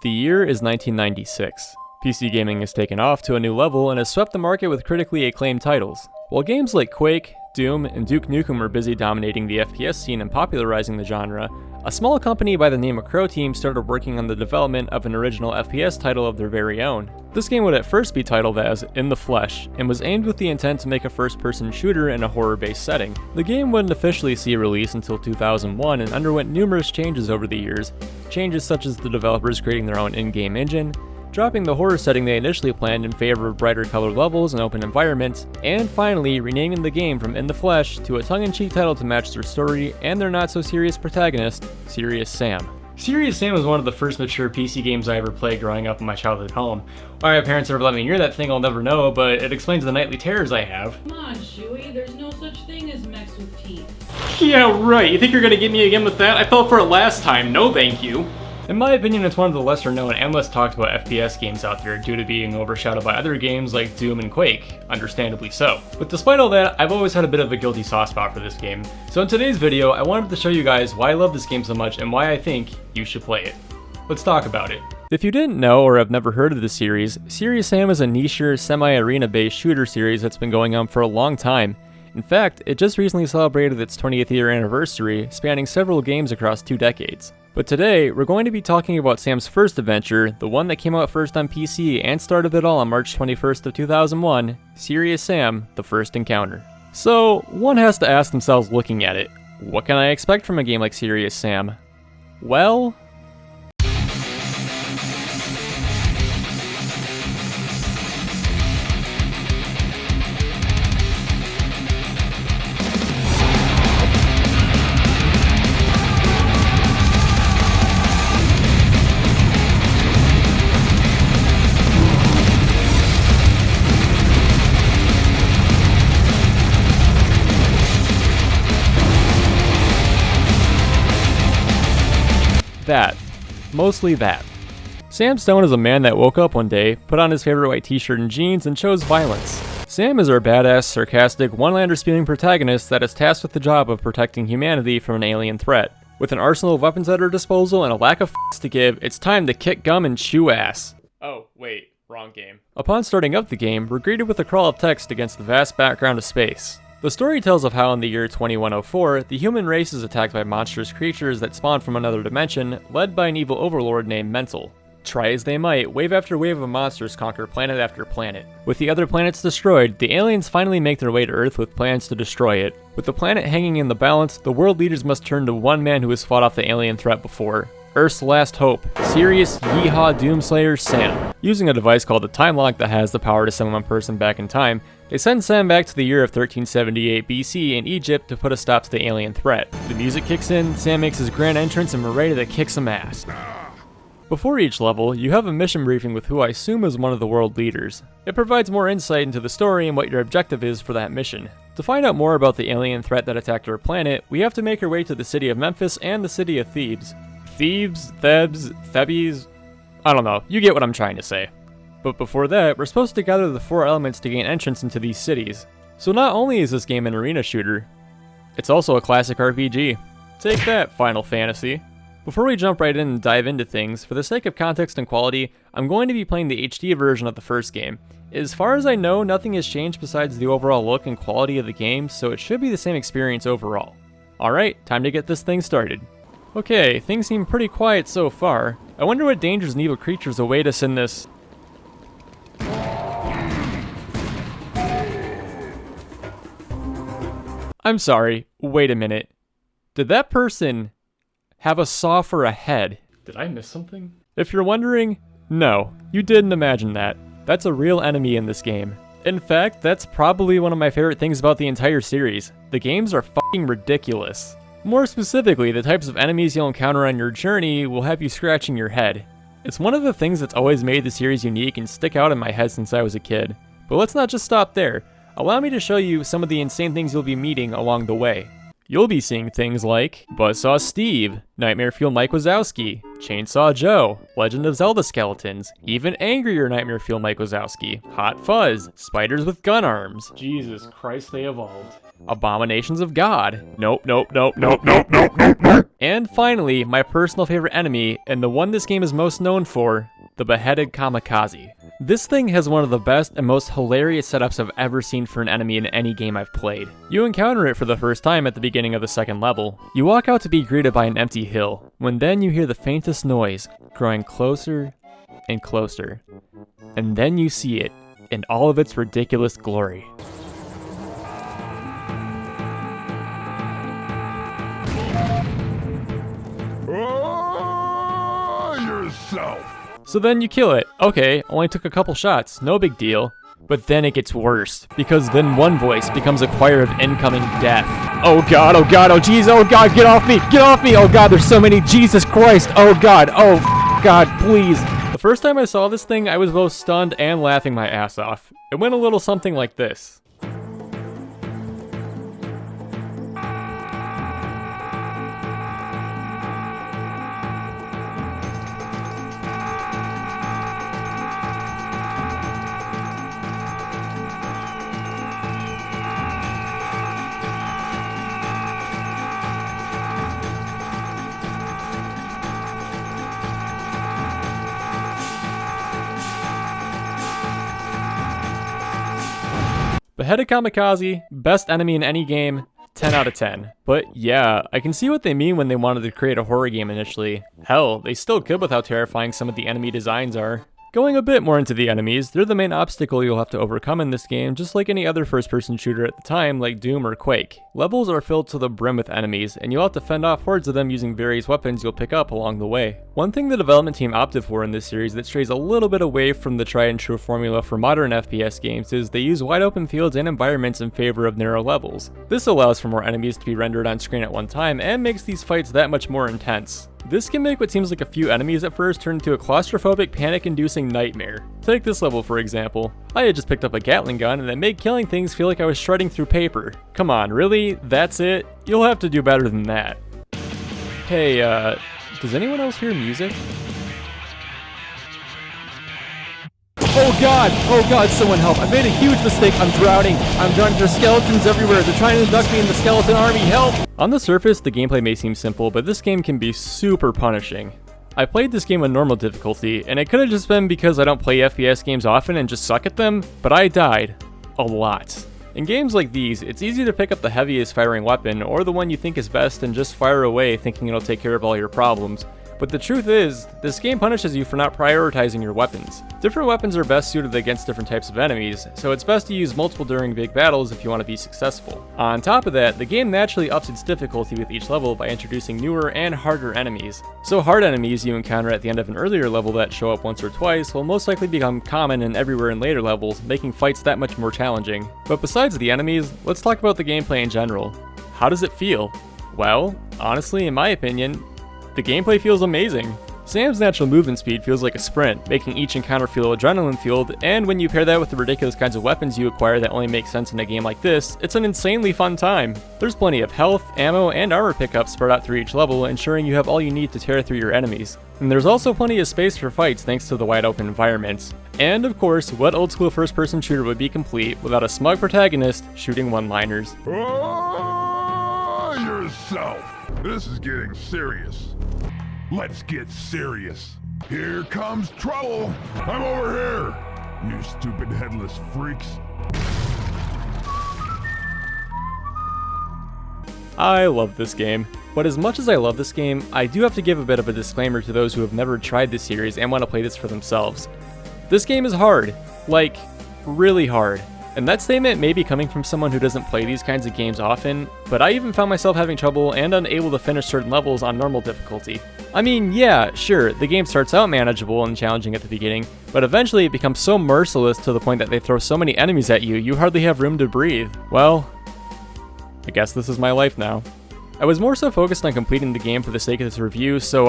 The year is 1996. PC gaming has taken off to a new level and has swept the market with critically acclaimed titles. While games like Quake, Doom, and Duke Nukem were busy dominating the FPS scene and popularizing the genre, a small company by the name of Crow Team started working on the development of an original FPS title of their very own. This game would at first be titled as In the Flesh, and was aimed with the intent to make a first-person shooter in a horror-based setting. The game wouldn't officially see release until 2001 and underwent numerous changes over the years, changes such as the developers creating their own in-game engine, dropping the horror setting they initially planned in favor of brighter colored levels and open environments, and finally renaming the game from In the Flesh to a tongue-in-cheek title to match their story and their not-so-serious protagonist, Serious Sam. Serious Sam was one of the first mature PC games I ever played growing up in my childhood home. Why my parents ever let me hear that thing I'll never know, but it explains the nightly terrors I have. Come on, Shewy, there's no such thing as mechs with teeth. Yeah, right. You think you're gonna get me again with that? I fell for it last time. No thank you. In my opinion, it's one of the lesser known and less talked about FPS games out there due to being overshadowed by other games like Doom and Quake, understandably so. But despite all that, I've always had a bit of a guilty soft spot for this game. So in today's video, I wanted to show you guys why I love this game so much and why I think you should play it. Let's talk about it. If you didn't know or have never heard of the series, Serious Sam is a niche, semi-arena based shooter series that's been going on for a long time. In fact, it just recently celebrated its 20th year anniversary, spanning several games across 2 decades. But today, we're going to be talking about Sam's first adventure, the one that came out first on PC and started it all on March 21st of 2001, Serious Sam, The First Encounter. So, one has to ask themselves looking at it, what can I expect from a game like Serious Sam? Well, that. Mostly that. Sam Stone is a man that woke up one day, put on his favorite white t-shirt and jeans, and chose violence. Sam is our badass, sarcastic, one-liner spewing protagonist that is tasked with the job of protecting humanity from an alien threat. With an arsenal of weapons at her disposal and a lack of f***s to give, it's time to kick gum and chew ass. Oh, wait, wrong game. Upon starting up the game, we're greeted with a crawl of text against the vast background of space. The story tells of how in the year 2104, the human race is attacked by monstrous creatures that spawn from another dimension, led by an evil overlord named Mental. Try as they might, wave after wave of monsters conquer planet after planet. With the other planets destroyed, the aliens finally make their way to Earth with plans to destroy it. With the planet hanging in the balance, the world leaders must turn to one man who has fought off the alien threat before. Earth's last hope, Serious Yeehaw Doomslayer Sam. Using a device called the Time Lock that has the power to summon a person back in time, they send Sam back to the year of 1378 BC in Egypt to put a stop to the alien threat. The music kicks in, Sam makes his grand entrance, and we're ready to kick some ass. Before each level, you have a mission briefing with who I assume is one of the world leaders. It provides more insight into the story and what your objective is for that mission. To find out more about the alien threat that attacked our planet, we have to make our way to the city of Memphis and the city of Thebes. Thebes? Thebes? Thebes? I don't know, you get what I'm trying to say. But before that, we're supposed to gather the 4 elements to gain entrance into these cities. So not only is this game an arena shooter, it's also a classic RPG. Take that, Final Fantasy. Before we jump right in and dive into things, for the sake of context and quality, I'm going to be playing the HD version of the first game. As far as I know, nothing has changed besides the overall look and quality of the game, so it should be the same experience overall. Alright, time to get this thing started. Okay, things seem pretty quiet so far. I wonder what dangers and evil creatures await us in this... I'm sorry, wait a minute. Did that person have a saw for a head? Did I miss something? If you're wondering, no, you didn't imagine that. That's a real enemy in this game. In fact, that's probably one of my favorite things about the entire series. The games are fucking ridiculous. More specifically, the types of enemies you'll encounter on your journey will have you scratching your head. It's one of the things that's always made the series unique and stick out in my head since I was a kid. But let's not just stop there. Allow me to show you some of the insane things you'll be meeting along the way. You'll be seeing things like Buzzsaw Steve, Nightmare Fuel Mike Wazowski, Chainsaw Joe, Legend of Zelda Skeletons, even angrier Nightmare Fuel Mike Wazowski, Hot Fuzz, Spiders with Gun Arms. Jesus Christ, they evolved. Abominations of God. Nope. And finally, my personal favorite enemy, and the one this game is most known for, the Beheaded Kamikaze. This thing has one of the best and most hilarious setups I've ever seen for an enemy in any game I've played. You encounter it for the first time at the beginning of the second level. You walk out to be greeted by an empty hill, when then you hear the faintest noise, growing closer and closer. And then you see it, in all of its ridiculous glory. Yourself. So then you kill it. Okay, only took a couple shots, no big deal. But then it gets worse, because then one voice becomes a choir of incoming death. Oh god, oh jeez, oh god, get off me, oh god, there's so many, Jesus Christ, oh god, god, please. The first time I saw this thing, I was both stunned and laughing my ass off. It went a little something like this. Beheaded Kamikaze, best enemy in any game, 10 out of 10. But yeah, I can see what they mean when they wanted to create a horror game initially. Hell, they still could with how terrifying some of the enemy designs are. Going a bit more into the enemies, they're the main obstacle you'll have to overcome in this game, just like any other first-person shooter at the time like Doom or Quake. Levels are filled to the brim with enemies, and you'll have to fend off hordes of them using various weapons you'll pick up along the way. One thing the development team opted for in this series that strays a little bit away from the tried and true formula for modern FPS games is they use wide open fields and environments in favor of narrow levels. This allows for more enemies to be rendered on screen at one time and makes these fights that much more intense. This can make what seems like a few enemies at first turn into a claustrophobic, panic-inducing nightmare. Take this level for example. I had just picked up a Gatling gun and it made killing things feel like I was shredding through paper. Come on, really? That's it? You'll have to do better than that. Hey, does anyone else hear music? Oh god, someone help. I made a huge mistake, I'm drowning. There's skeletons everywhere, they're trying to induct me in the skeleton army, help! On the surface, the gameplay may seem simple, but this game can be super punishing. I played this game on normal difficulty, and it could have just been because I don't play FPS games often and just suck at them, but I died. A lot. In games like these, it's easy to pick up the heaviest firing weapon, or the one you think is best and just fire away thinking it'll take care of all your problems. But the truth is, this game punishes you for not prioritizing your weapons. Different weapons are best suited against different types of enemies, so it's best to use multiple during big battles if you want to be successful. On top of that, the game naturally ups its difficulty with each level by introducing newer and harder enemies. So hard enemies you encounter at the end of an earlier level that show up once or twice will most likely become common and everywhere in later levels, making fights that much more challenging. But besides the enemies, let's talk about the gameplay in general. How does it feel? Well, honestly, in my opinion, the gameplay feels amazing. Sam's natural movement speed feels like a sprint, making each encounter feel adrenaline-fueled, and when you pair that with the ridiculous kinds of weapons you acquire that only make sense in a game like this, it's an insanely fun time. There's plenty of health, ammo, and armor pickups spread out through each level, ensuring you have all you need to tear through your enemies. And there's also plenty of space for fights thanks to the wide open environments. And of course, what old school first person shooter would be complete without a smug protagonist shooting one-liners? Yourself. This is getting serious. Let's get serious. Here comes trouble. I'm over here. You stupid headless freaks. I love this game. But as much as I love this game, I do have to give a bit of a disclaimer to those who have never tried this series and want to play this for themselves. This game is hard. Like, really hard. And that statement may be coming from someone who doesn't play these kinds of games often, but I even found myself having trouble and unable to finish certain levels on normal difficulty. I mean, yeah, sure, the game starts out manageable and challenging at the beginning, but eventually it becomes so merciless to the point that they throw so many enemies at you, you hardly have room to breathe. Well, I guess this is my life now. I was more so focused on completing the game for the sake of this review, so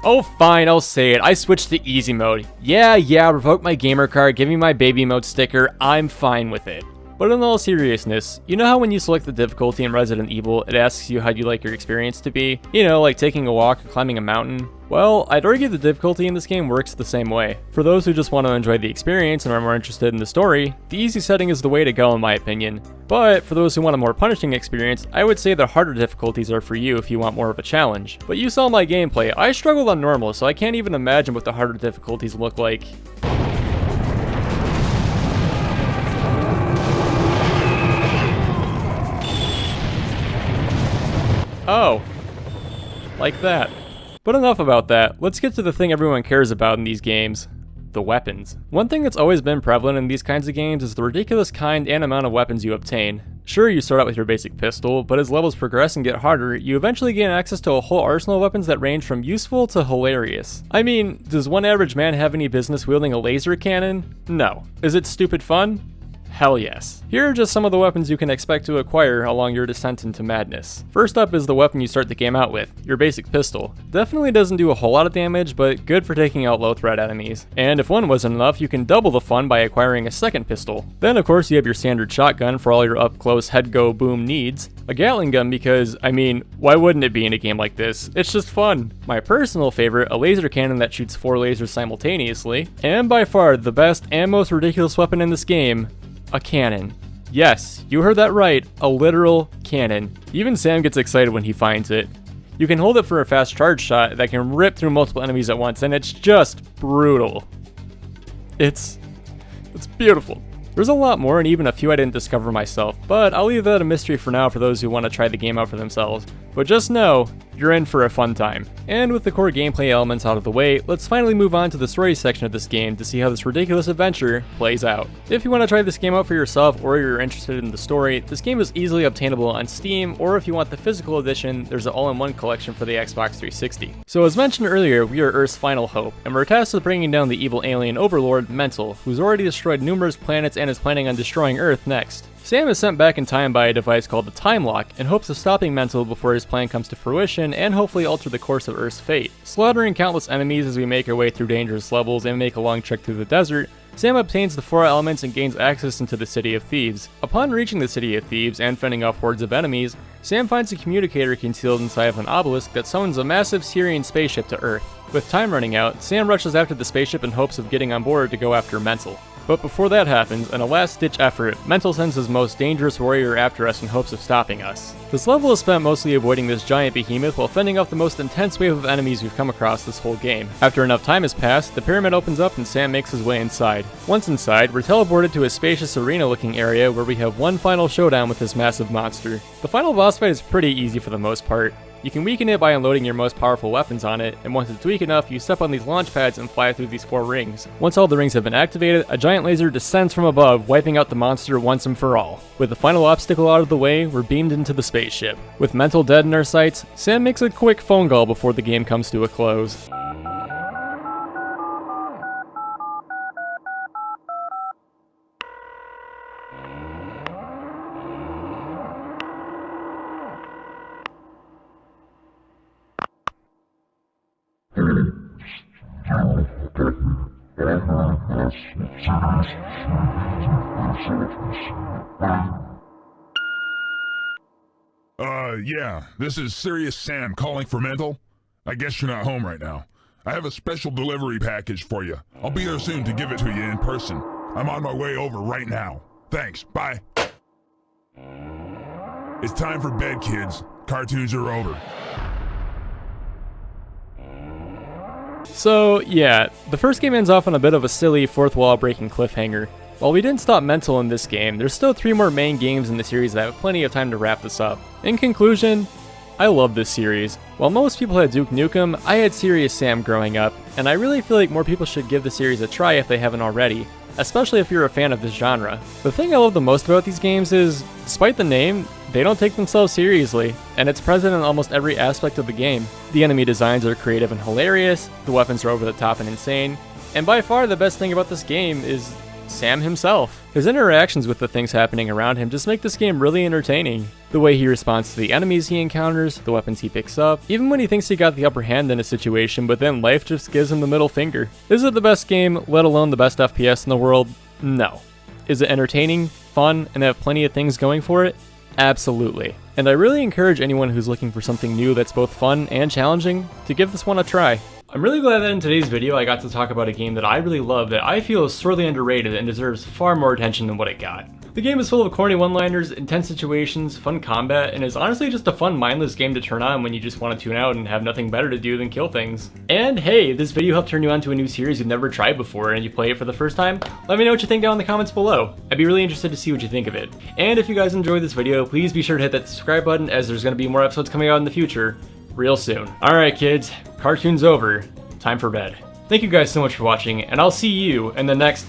oh fine, I'll say it, I switched to easy mode. Yeah, revoke my gamer card, give me my baby mode sticker, I'm fine with it. But in all seriousness, you know how when you select the difficulty in Resident Evil, it asks you how you like your experience to be? You know, like taking a walk or climbing a mountain? Well, I'd argue the difficulty in this game works the same way. For those who just want to enjoy the experience and are more interested in the story, the easy setting is the way to go in my opinion. But for those who want a more punishing experience, I would say the harder difficulties are for you if you want more of a challenge. But you saw my gameplay, I struggled on normal, so I can't even imagine what the harder difficulties look like. Oh, like that. But enough about that, let's get to the thing everyone cares about in these games. The weapons. One thing that's always been prevalent in these kinds of games is the ridiculous kind and amount of weapons you obtain. Sure, you start out with your basic pistol, but as levels progress and get harder, you eventually gain access to a whole arsenal of weapons that range from useful to hilarious. I mean, does one average man have any business wielding a laser cannon? No. Is it stupid fun? Hell yes. Here are just some of the weapons you can expect to acquire along your descent into madness. First up is the weapon you start the game out with, your basic pistol. Definitely doesn't do a whole lot of damage, but good for taking out low threat enemies. And if one wasn't enough, you can double the fun by acquiring a second pistol. Then of course you have your standard shotgun for all your up close head go boom needs. A Gatling gun because, I mean, why wouldn't it be in a game like this? It's just fun. My personal favorite, a laser cannon that shoots 4 lasers simultaneously. And by far the best and most ridiculous weapon in this game, a cannon. Yes, you heard that right, a literal cannon. Even Sam gets excited when he finds it. You can hold it for a fast charge shot that can rip through multiple enemies at once, and it's just brutal. It's beautiful. There's a lot more and even a few I didn't discover myself, but I'll leave that a mystery for now for those who want to try the game out for themselves. But just know, you're in for a fun time. And with the core gameplay elements out of the way, let's finally move on to the story section of this game to see how this ridiculous adventure plays out. If you want to try this game out for yourself or you're interested in the story, this game is easily obtainable on Steam, or if you want the physical edition, there's an all-in-one collection for the Xbox 360. So as mentioned earlier, we are Earth's final hope, and we're tasked with bringing down the evil alien overlord, Mental, who's already destroyed numerous planets and is planning on destroying Earth next. Sam is sent back in time by a device called the Time Lock in hopes of stopping Mental before his plan comes to fruition and hopefully alter the course of Earth's fate. Slaughtering countless enemies as we make our way through dangerous levels and make a long trek through the desert, Sam obtains the 4 elements and gains access into the City of Thieves. Upon reaching the City of Thieves and fending off hordes of enemies, Sam finds a communicator concealed inside of an obelisk that summons a massive Syrian spaceship to Earth. With time running out, Sam rushes after the spaceship in hopes of getting on board to go after Mental. But before that happens, in a last-ditch effort, Mental sends his most dangerous warrior after us in hopes of stopping us. This level is spent mostly avoiding this giant behemoth while fending off the most intense wave of enemies we've come across this whole game. After enough time has passed, the pyramid opens up and Sam makes his way inside. Once inside, we're teleported to a spacious arena-looking area where we have one final showdown with this massive monster. The final boss fight is pretty easy for the most part. You can weaken it by unloading your most powerful weapons on it, and once it's weak enough, you step on these launch pads and fly through these 4 rings. Once all the rings have been activated, a giant laser descends from above, wiping out the monster once and for all. With the final obstacle out of the way, we're beamed into the spaceship. With Mental dead in our sights, Sam makes a quick phone call before the game comes to a close. Yeah, this is Serious Sam calling for Mental. I guess you're not home right now. I have a special delivery package for you. I'll be there soon to give it to you in person. I'm on my way over right now. Thanks, bye. It's time for bed, kids. Cartoons are over. So yeah, the first game ends off on a bit of a silly fourth wall breaking cliffhanger. While we didn't stop Mental in this game, there's still 3 more main games in the series that have plenty of time to wrap this up. In conclusion, I love this series. While most people had Duke Nukem, I had Serious Sam growing up, and I really feel like more people should give the series a try if they haven't already, especially if you're a fan of this genre. The thing I love the most about these games is, despite the name, they don't take themselves seriously, and it's present in almost every aspect of the game. The enemy designs are creative and hilarious, the weapons are over the top and insane, and by far the best thing about this game is Sam himself. His interactions with the things happening around him just make this game really entertaining. The way he responds to the enemies he encounters, the weapons he picks up, even when he thinks he got the upper hand in a situation but then life just gives him the middle finger. Is it the best game, let alone the best FPS in the world? No. Is it entertaining? fun and have plenty of things going for it? Absolutely. And I really encourage anyone who's looking for something new that's both fun and challenging to give this one a try. I'm really glad that in today's video I got to talk about a game that I really love that I feel is sorely underrated and deserves far more attention than what it got. The game is full of corny one-liners, intense situations, fun combat, and is honestly just a fun, mindless game to turn on when you just want to tune out and have nothing better to do than kill things. And hey, if this video helped turn you on to a new series you've never tried before and you play it for the first time, let me know what you think down in the comments below. I'd be really interested to see what you think of it. And if you guys enjoyed this video, please be sure to hit that subscribe button as there's going to be more episodes coming out in the future, real soon. Alright kids, cartoon's over. Time for bed. Thank you guys so much for watching, and I'll see you in the next...